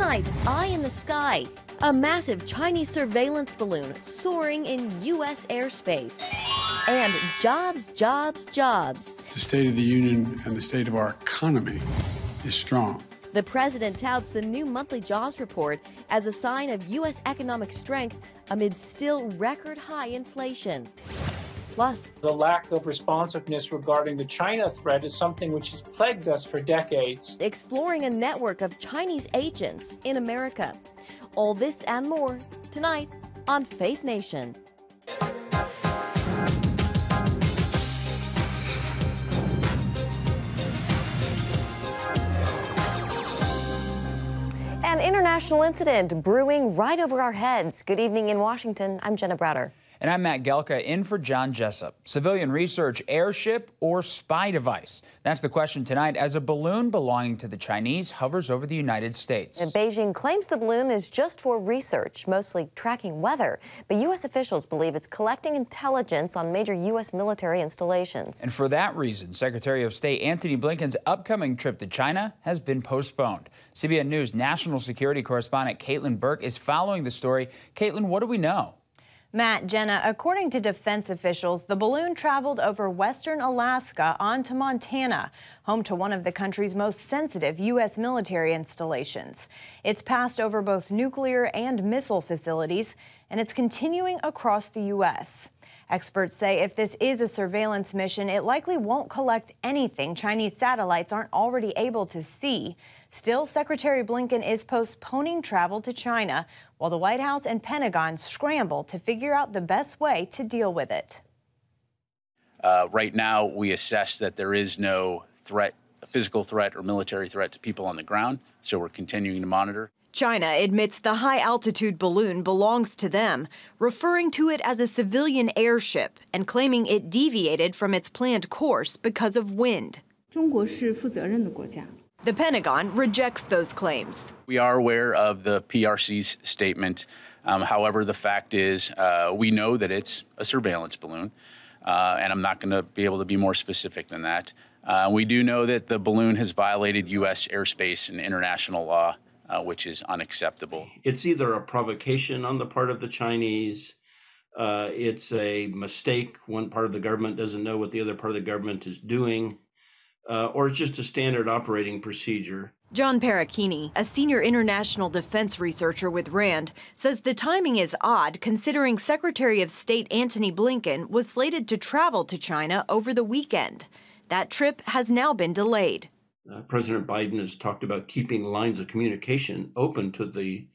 Tonight, eye in the sky, a massive Chinese surveillance balloon soaring in U.S. airspace. And jobs, jobs, jobs. The State of the Union and the state of our economy is strong. The president touts the new monthly jobs report as a sign of U.S. economic strength amid still record-high inflation. Plus, the lack of responsiveness regarding the China threat is something which has plagued us for decades. Exploring a network of Chinese agents in America. All this and more tonight on Faith Nation. An international incident brewing right over our heads. Good evening in Washington. I'm Jenna Browder. And I'm Matt Gelka, in for John Jessup. Civilian research airship or spy device? That's the question tonight as a balloon belonging to the Chinese hovers over the United States. And Beijing claims the balloon is just for research, mostly tracking weather. But U.S. officials believe it's collecting intelligence on major U.S. military installations. And for that reason, Secretary of State Antony Blinken's upcoming trip to China has been postponed. CBN News national security correspondent Caitlin Burke is following the story. Caitlin, what do we know? Matt, Jenna, according to defense officials, the balloon traveled over western Alaska onto Montana, home to one of the country's most sensitive U.S. military installations. It's passed over both nuclear and missile facilities, and it's continuing across the U.S. Experts say if this is a surveillance mission, it likely won't collect anything Chinese satellites aren't already able to see. Still, Secretary Blinken is postponing travel to China while the White House and Pentagon scramble to figure out the best way to deal with it. Right now, we assess that there is no threat, a physical threat or military threat to people on the ground, so we're continuing to monitor. China admits the high-altitude balloon belongs to them, referring to it as a civilian airship and claiming it deviated from its planned course because of wind. The Pentagon rejects those claims. We are aware of the PRC's statement. However, the fact is we know that it's a surveillance balloon, and I'm not going to be able to be more specific than that. We do know that the balloon has violated U.S. airspace and international law, which is unacceptable. It's either a provocation on the part of the Chinese, it's a mistake. One part of the government doesn't know what the other part of the government is doing, or it's just a standard operating procedure. John Parachini, a senior international defense researcher with RAND, says the timing is odd considering Secretary of State Antony Blinken was slated to travel to China over the weekend. That trip has now been delayed. President Biden has talked about keeping lines of communication open to the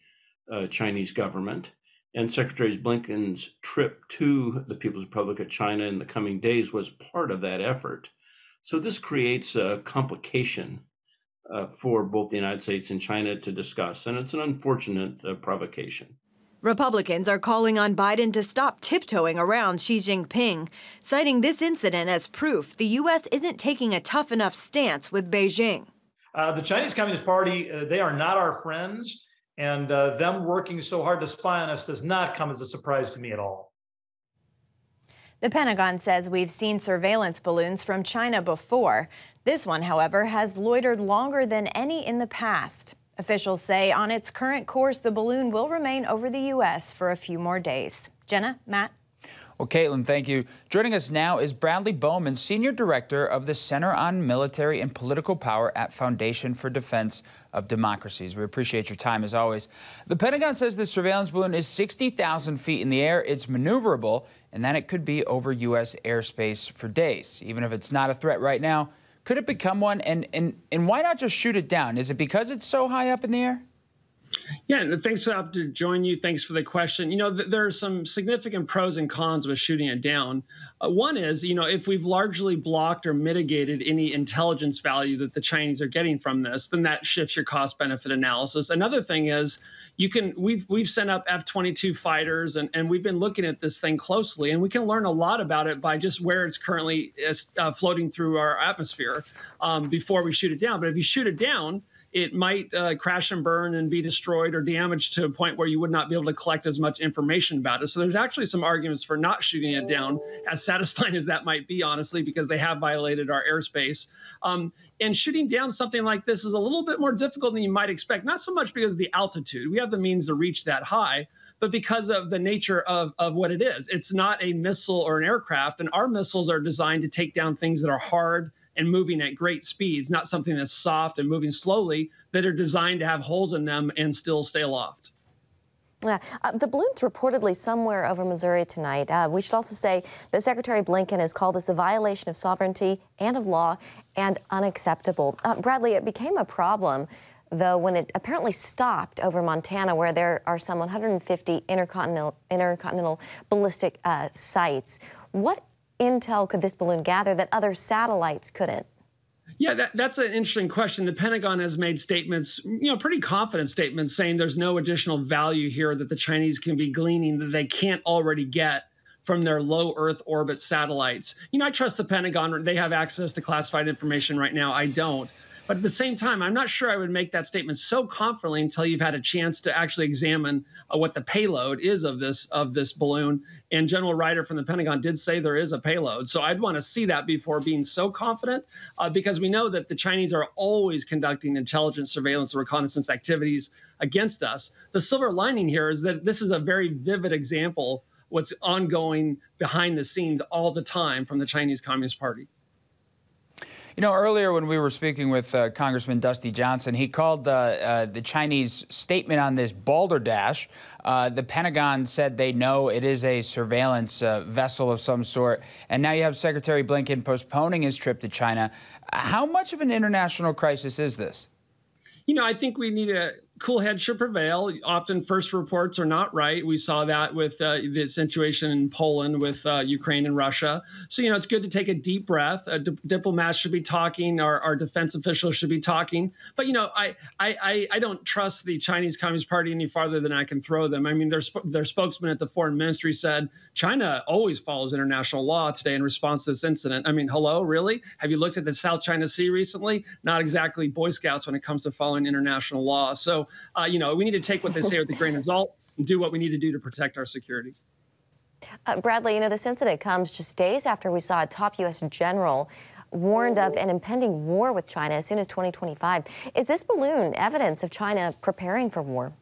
Chinese government. And Secretary Blinken's trip to the People's Republic of China in the coming days was part of that effort. So this creates a complication for both the United States and China to discuss, and it's an unfortunate provocation. Republicans are calling on Biden to stop tiptoeing around Xi Jinping, citing this incident as proof the U.S. isn't taking a tough enough stance with Beijing. The Chinese Communist Party, they are not our friends, and them working so hard to spy on us does not come as a surprise to me at all. The Pentagon says we've seen surveillance balloons from China before. This one, however, has loitered longer than any in the past. Officials say on its current course, the balloon will remain over the U.S. for a few more days. Jenna, Matt? Well, Caitlin, thank you. Joining us now is Bradley Bowman, Senior Director of the Center on Military and Political Power at Foundation for Defense of Democracies. We appreciate your time, as always. The Pentagon says the surveillance balloon is 60,000 feet in the air. It's maneuverable, and that it could be over U.S. airspace for days. Even if it's not a threat right now, could it become one? And why not just shoot it down? Is it because it's so high up in the air? Yeah, and thanks for the opportunity to join you. Thanks for the question. You know, there are some significant pros and cons with shooting it down. One is, you know, if we've largely blocked or mitigated any intelligence value that the Chinese are getting from this, then that shifts your cost-benefit analysis. Another thing is, we've sent up F-22 fighters, and we've been looking at this thing closely, and we can learn a lot about it by just where it's currently floating through our atmosphere before we shoot it down. But if you shoot it down, it might crash and burn and be destroyed or damaged to a point where you would not be able to collect as much information about it. So there's actually some arguments for not shooting it down, as satisfying as that might be, honestly, because they have violated our airspace. And shooting down something like this is a little bit more difficult than you might expect, not so much because of the altitude. We have the means to reach that high, but because of the nature of what it is. It's not a missile or an aircraft, and our missiles are designed to take down things that are hard and moving at great speeds, not something that's soft and moving slowly, that are designed to have holes in them and still stay aloft. Yeah, the balloon's reportedly somewhere over Missouri tonight. We should also say that Secretary Blinken has called this a violation of sovereignty and of law and unacceptable. Bradley, it became a problem, though, when it apparently stopped over Montana, where there are some 150 intercontinental ballistic sites. What intel could this balloon gather that other satellites couldn't? Yeah, that's an interesting question. The Pentagon has made statements, pretty confident statements, saying there's no additional value here that the Chinese can be gleaning that they can't already get from their low Earth orbit satellites. I trust the Pentagon. They have access to classified information right now. I don't. But at the same time, I'm not sure I would make that statement so confidently until you've had a chance to actually examine what the payload is of this balloon. And General Ryder from the Pentagon did say there is a payload. So I'd want to see that before being so confident, because we know that the Chinese are always conducting intelligence, surveillance, and reconnaissance activities against us. The silver lining here is that this is a very vivid example what's ongoing behind the scenes all the time from the Chinese Communist Party. Earlier when we were speaking with Congressman Dusty Johnson, he called the Chinese statement on this balderdash. The Pentagon said they know it is a surveillance vessel of some sort. And now you have Secretary Blinken postponing his trip to China. How much of an international crisis is this? I think we need a cool head should prevail. Often first reports are not right. We saw that with the situation in Poland with Ukraine and Russia. So, it's good to take a deep breath. Diplomats should be talking. Our defense officials should be talking. But, I don't trust the Chinese Communist Party any farther than I can throw them. I mean, their spokesman at the foreign ministry said China always follows international law today in response to this incident. I mean, hello, really? Have you looked at the South China Sea recently? Not exactly Boy Scouts when it comes to following international law. So, we need to take what they say with a grain of salt and do what we need to do to protect our security. Bradley, this incident comes just days after we saw a top U.S. general warned of an impending war with China as soon as 2025. Is this balloon evidence of China preparing for war?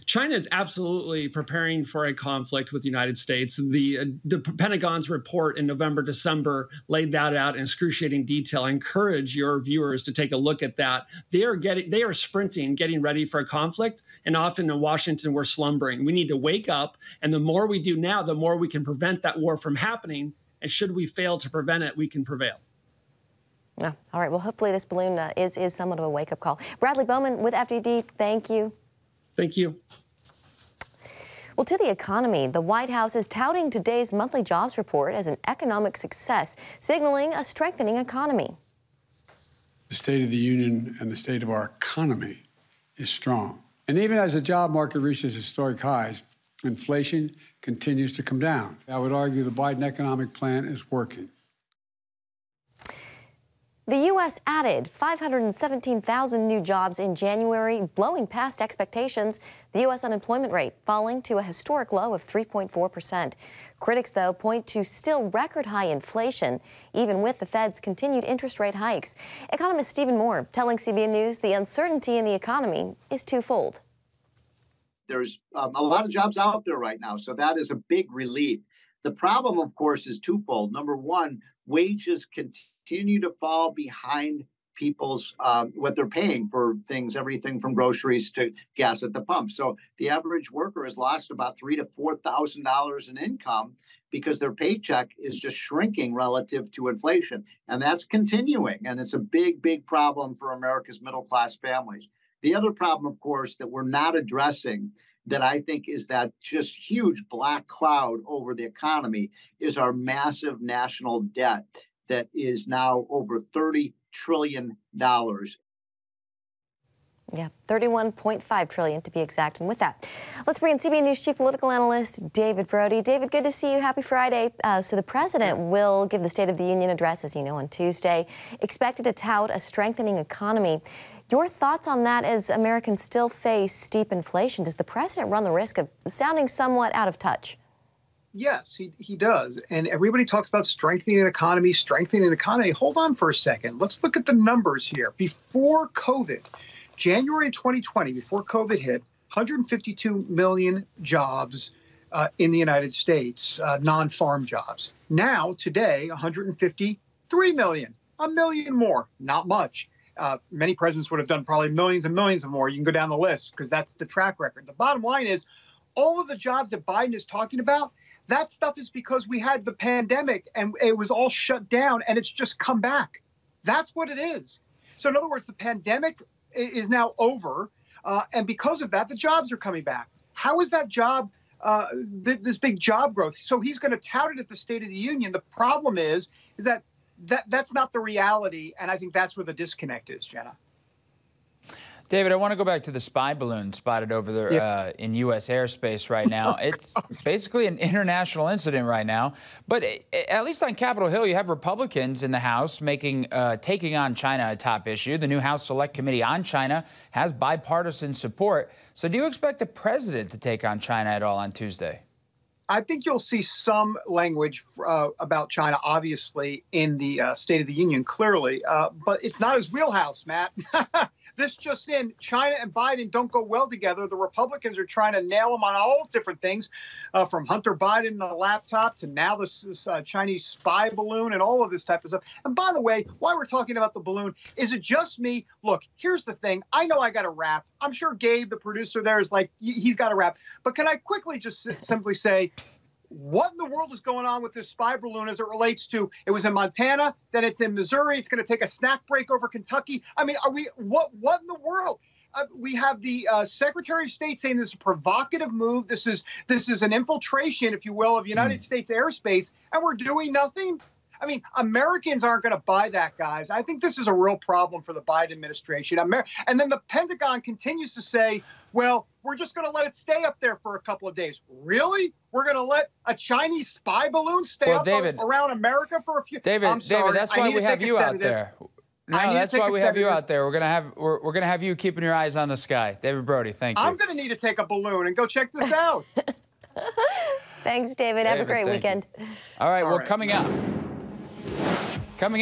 China is absolutely preparing for a conflict with the United States. The Pentagon's report in November, December laid that out in excruciating detail. I encourage your viewers to take a look at that. They are sprinting, getting ready for a conflict, and often in Washington we're slumbering. We need to wake up, and the more we do now, the more we can prevent that war from happening. And should we fail to prevent it, we can prevail. Oh, all right. Well, hopefully this balloon is somewhat of a wake-up call. Bradley Bowman with FDD, thank you. Thank you. Well, to the economy, the White House is touting today's monthly jobs report as an economic success, signaling a strengthening economy. The State of the Union and the state of our economy is strong. And even as the job market reaches historic highs, inflation continues to come down. I would argue the Biden economic plan is working. The U.S. added 517,000 new jobs in January, blowing past expectations. The U.S. unemployment rate falling to a historic low of 3.4%. Critics, though, point to still record-high inflation, even with the Fed's continued interest rate hikes. Economist Stephen Moore telling CBN News the uncertainty in the economy is twofold. There's a lot of jobs out there right now, so that is a big relief. The problem, of course, is twofold. Number one, wages continue to fall behind people's what they're paying for things, everything from groceries to gas at the pump. So the average worker has lost about $3,000 to $4,000 in income because their paycheck is just shrinking relative to inflation. And that's continuing. And it's a big, big problem for America's middle class families. The other problem, of course, that we're not addressing that I think is that just huge black cloud over the economy is our massive national debt that is now over $30 trillion. Yeah, $31.5 trillion to be exact. And with that, let's bring in CBN News Chief Political Analyst David Brody. David, good to see you. Happy Friday. So the president will give the State of the Union address, as you know, on Tuesday, expected to tout a strengthening economy. Your thoughts on that as Americans still face steep inflation? Does the president run the risk of sounding somewhat out of touch? Yes, he does. And everybody talks about strengthening the economy, strengthening the economy. Hold on for a second. Let's look at the numbers here. Before COVID, January 2020, before COVID hit, 152 million jobs in the United States, non-farm jobs. Now, today, 153 million, a million more, not much. Many presidents would have done probably millions and millions of more. You can go down the list because that's the track record. The bottom line is all of the jobs that Biden is talking about, that stuff is because we had the pandemic and it was all shut down and it's just come back. That's what it is. So in other words, the pandemic is now over. And because of that, the jobs are coming back. How is that job, this big job growth? So he's going to tout it at the State of the Union. The problem is that that's not the reality. And I think that's where the disconnect is, Jenna. David, I want to go back to the spy balloon spotted over there in U.S. airspace right now. It's basically an international incident right now. But at least on Capitol Hill, you have Republicans in the House making taking on China a top issue. The new House Select Committee on China has bipartisan support. So do you expect the president to take on China at all on Tuesday? I think you'll see some language about China, obviously, in the State of the Union, clearly. But it's not his wheelhouse, Matt. This just in, China and Biden don't go well together. The Republicans are trying to nail him on all different things, from Hunter Biden and the laptop to now this Chinese spy balloon and all of this type of stuff. And by the way, while we're talking about the balloon, is it just me? Look, here's the thing. I know I got to wrap. I'm sure Gabe, the producer there, is like, he's got to wrap. But can I quickly just simply say, what in the world is going on with this spy balloon as it relates to, it was in Montana, then it's in Missouri, it's going to take a snack break over Kentucky. I mean, what in the world? We have the Secretary of State saying this is a provocative move. This is an infiltration, if you will, of United States airspace, and we're doing nothing. I mean, Americans aren't going to buy that, guys. I think this is a real problem for the Biden administration. And then the Pentagon continues to say, well, we're just going to let it stay up there for a couple of days. Really? We're going to let a Chinese spy balloon stay around America for a few days? David, that's why we have you out there. No, that's why we have you out there. We're gonna have you keeping your eyes on the sky. David Brody, thank you. I'm gonna need to take a balloon and go check this out. Thanks, David. Have a great weekend. All right, well, coming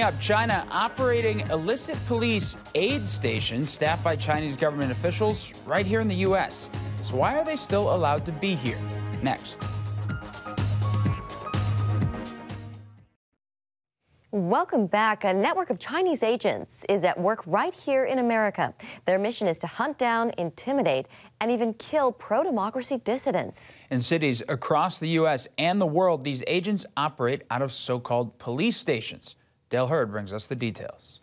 up, China operating illicit police aid stations staffed by Chinese government officials right here in the U.S. So why are they still allowed to be here? Next. Welcome back. A network of Chinese agents is at work right here in America. Their mission is to hunt down, intimidate, and even kill pro-democracy dissidents. In cities across the U.S. and the world, these agents operate out of so-called police stations. Dale Hurd brings us the details.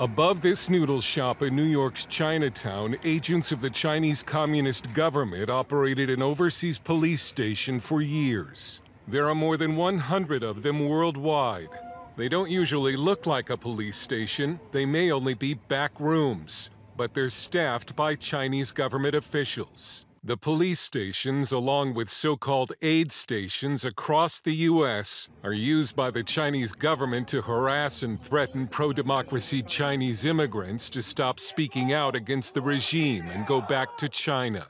Above this noodle shop in New York's Chinatown, agents of the Chinese Communist government operated an overseas police station for years. There are more than 100 of them worldwide. They don't usually look like a police station. They may only be back rooms, but they're staffed by Chinese government officials. The police stations, along with so-called aid stations across the U.S., are used by the Chinese government to harass and threaten pro-democracy Chinese immigrants to stop speaking out against the regime and go back to China,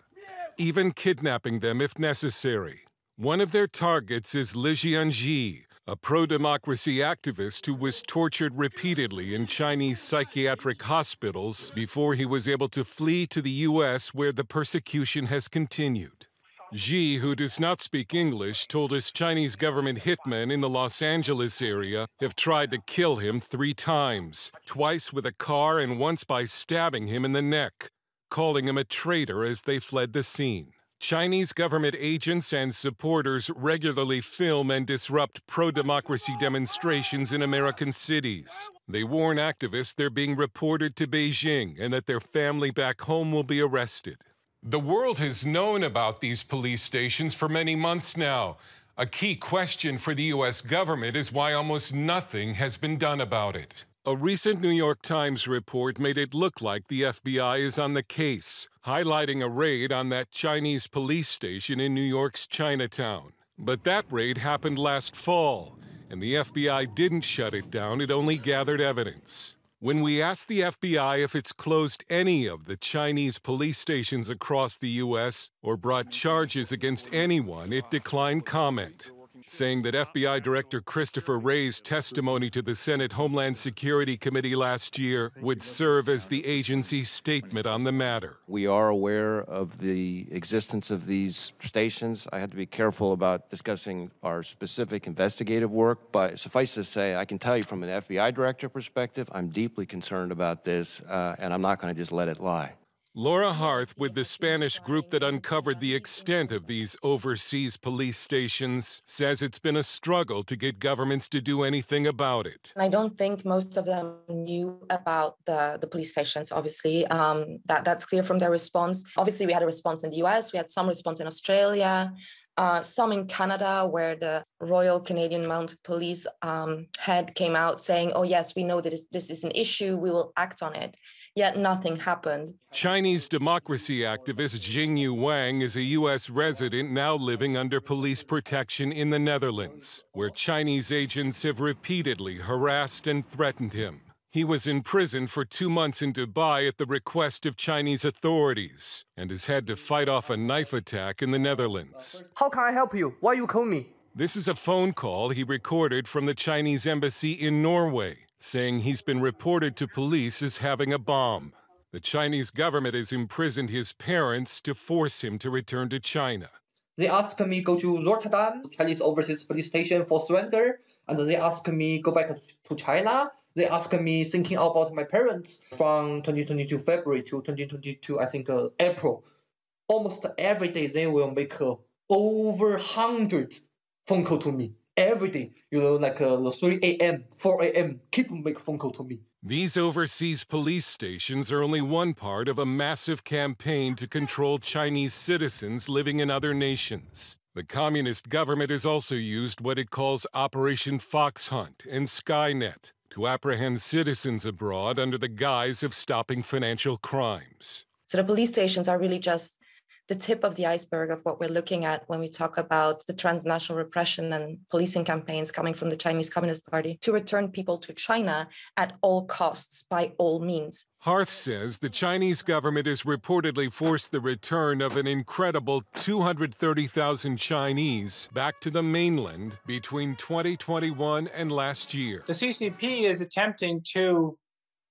even kidnapping them if necessary. One of their targets is Li Jianji, a pro-democracy activist who was tortured repeatedly in Chinese psychiatric hospitals before he was able to flee to the U.S., where the persecution has continued. Xi, who does not speak English, told us Chinese government hitmen in the Los Angeles area have tried to kill him 3 times, twice with a car and once by stabbing him in the neck, calling him a traitor as they fled the scene. Chinese government agents and supporters regularly film and disrupt pro-democracy demonstrations in American cities. They warn activists they're being reported to Beijing and that their family back home will be arrested. The world has known about these police stations for many months now. A key question for the U.S. government is why almost nothing has been done about it. A recent New York Times report made it look like the FBI is on the case, highlighting a raid on that Chinese police station in New York's Chinatown. But that raid happened last fall, and the FBI didn't shut it down, it only gathered evidence. When we asked the FBI if it's closed any of the Chinese police stations across the U.S. or brought charges against anyone, it declined comment, saying that FBI Director Christopher Wray's testimony to the Senate Homeland Security Committee last year would serve as the agency's statement on the matter. We are aware of the existence of these stations. I had to be careful about discussing our specific investigative work, but suffice to say, I can tell you from an FBI Director perspective, I'm deeply concerned about this, and I'm not going to just let it lie. Laura Harth, with the Spanish group that uncovered the extent of these overseas police stations, says it's been a struggle to get governments to do anything about it. I don't think most of them knew about the police stations, obviously. That's clear from their response. Obviously, we had a response in the US, we had some response in Australia, some in Canada, where the Royal Canadian Mounted Police head came out saying, oh yes, we know that this is an issue, we will act on it. Yet nothing happened. Chinese democracy activist Jingyu Wang is a U.S. resident now living under police protection in the Netherlands, where Chinese agents have repeatedly harassed and threatened him. He was in prison for 2 months in Dubai at the request of Chinese authorities and has had to fight off a knife attack in the Netherlands. How can I help you? Why you call me? This is a phone call he recorded from the Chinese embassy in Norway, saying he's been reported to police as having a bomb. The Chinese government has imprisoned his parents to force him to return to China. They asked me go to Rotterdam, Chinese overseas police station for surrender, and they asked me go back to China. They asked me thinking about my parents from 2022 February to 2022, I think, April. Almost every day they will make over 100 phone call to me. Every day, like 3 a.m., 4 a.m., keep make phone call to me. These overseas police stations are only one part of a massive campaign to control Chinese citizens living in other nations. The communist government has also used what it calls Operation Fox Hunt and Skynet to apprehend citizens abroad under the guise of stopping financial crimes. So the police stations are really just the tip of the iceberg of what we're looking at when we talk about the transnational repression and policing campaigns coming from the Chinese Communist Party to return people to China at all costs, by all means. Harth says the Chinese government has reportedly forced the return of an incredible 230,000 Chinese back to the mainland between 2021 and last year. The CCP is attempting to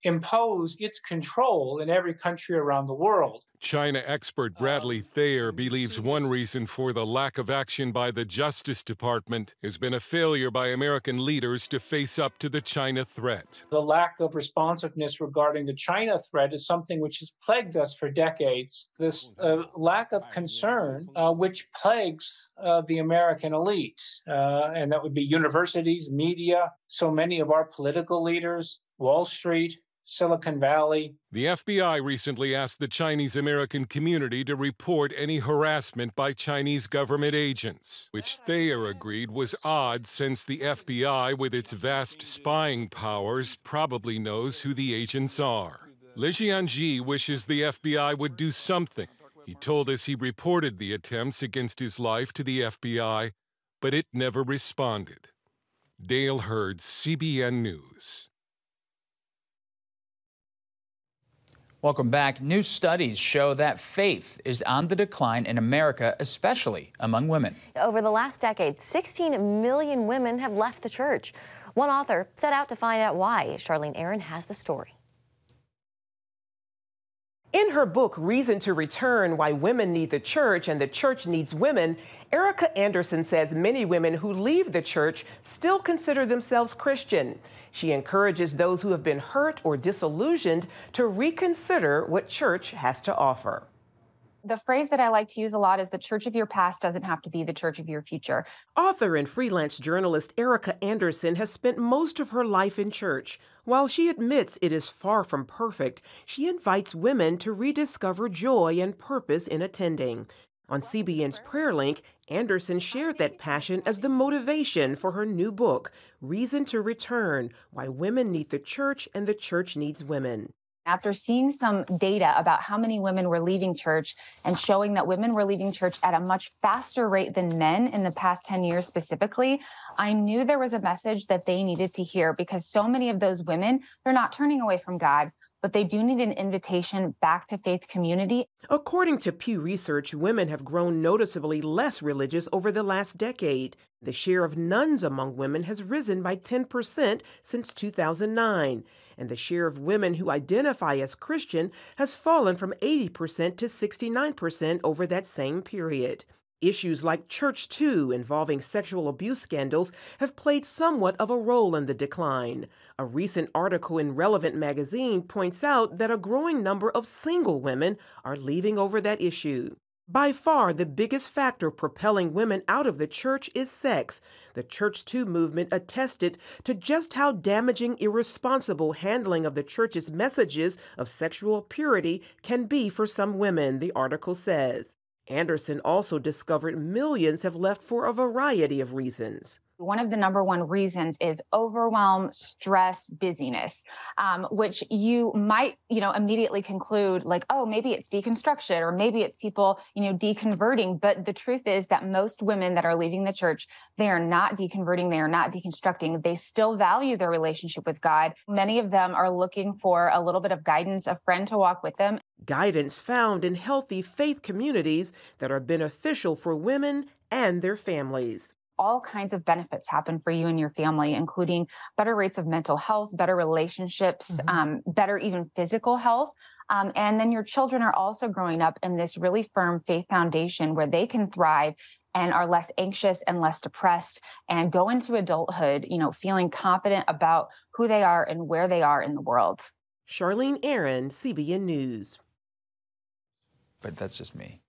impose its control in every country around the world. China expert Bradley Thayer believes one reason for the lack of action by the Justice Department has been a failure by American leaders to face up to the China threat. The lack of responsiveness regarding the China threat is something which has plagued us for decades. This lack of concern which plagues the American elite, and that would be universities, media, so many of our political leaders, Wall Street, Silicon Valley. The FBI recently asked the Chinese American community to report any harassment by Chinese government agents, which Thayer agreed was odd since the FBI, with its vast spying powers, probably knows who the agents are. Li Jianji wishes the FBI would do something. He told us he reported the attempts against his life to the FBI, but it never responded. Dale Hurd, CBN News. Welcome back. New studies show that faith is on the decline in America, especially among women. Over the last decade, 16 million women have left the church. One author set out to find out why. Charlene Aaron has the story. In her book, Reason to Return, Why Women Need the Church and the Church Needs Women, Erica Anderson says many women who leave the church still consider themselves Christian. She encourages those who have been hurt or disillusioned to reconsider what church has to offer. The phrase that I like to use a lot is the church of your past doesn't have to be the church of your future. Author and freelance journalist Erica Anderson has spent most of her life in church. While she admits it is far from perfect, she invites women to rediscover joy and purpose in attending. On CBN's Prayer Link, Anderson shared that passion as the motivation for her new book, Reason to Return, Why Women Need the Church and the Church Needs Women. After seeing some data about how many women were leaving church and showing that women were leaving church at a much faster rate than men in the past 10 years specifically, I knew there was a message that they needed to hear, because so many of those women, they're not turning away from God, but they do need an invitation back to faith community. According to Pew Research, women have grown noticeably less religious over the last decade. The share of nuns among women has risen by 10% since 2009, and the share of women who identify as Christian has fallen from 80% to 69% over that same period. Issues like Church Too, involving sexual abuse scandals, have played somewhat of a role in the decline. A recent article in Relevant magazine points out that a growing number of single women are leaving over that issue. By far, the biggest factor propelling women out of the church is sex. The Church Too movement attested to just how damaging irresponsible handling of the church's messages of sexual purity can be for some women, the article says. Anderson also discovered millions have left for a variety of reasons. One of the number one reasons is overwhelm, stress, busyness, which you might, immediately conclude like, oh, maybe it's deconstruction, or maybe it's people, deconverting. But the truth is that most women that are leaving the church, they are not deconverting. They are not deconstructing. They still value their relationship with God. Many of them are looking for a little bit of guidance, a friend to walk with them. Guidance found in healthy faith communities that are beneficial for women and their families. All kinds of benefits happen for you and your family, including better rates of mental health, better relationships, better even physical health. And then your children are also growing up in this really firm faith foundation where they can thrive and are less anxious and less depressed and go into adulthood, feeling confident about who they are and where they are in the world. Charlene Aaron, CBN News. But that's just me.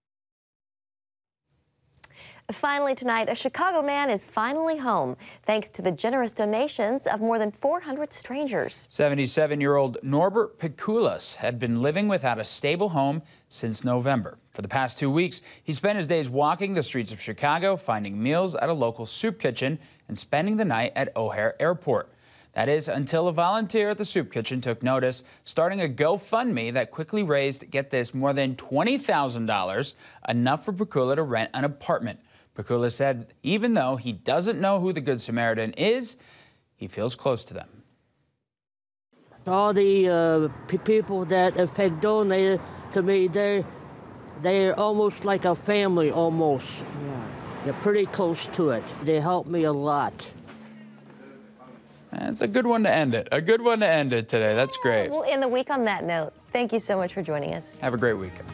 Finally tonight, a Chicago man is finally home, thanks to the generous donations of more than 400 strangers. 77-year-old Norbert Pikulas had been living without a stable home since November. For the past 2 weeks, he spent his days walking the streets of Chicago, finding meals at a local soup kitchen, and spending the night at O'Hare Airport. That is, until a volunteer at the soup kitchen took notice, starting a GoFundMe that quickly raised, get this, more than $20,000, enough for Pikula to rent an apartment. Pikula said even though he doesn't know who the Good Samaritan is, he feels close to them. All the people that have donated to me, they're almost like a family, almost. Yeah. They're pretty close to it. They help me a lot. It's a good one to end it. A good one to end it today. That's great. We'll end the week on that note. Thank you so much for joining us. Have a great weekend.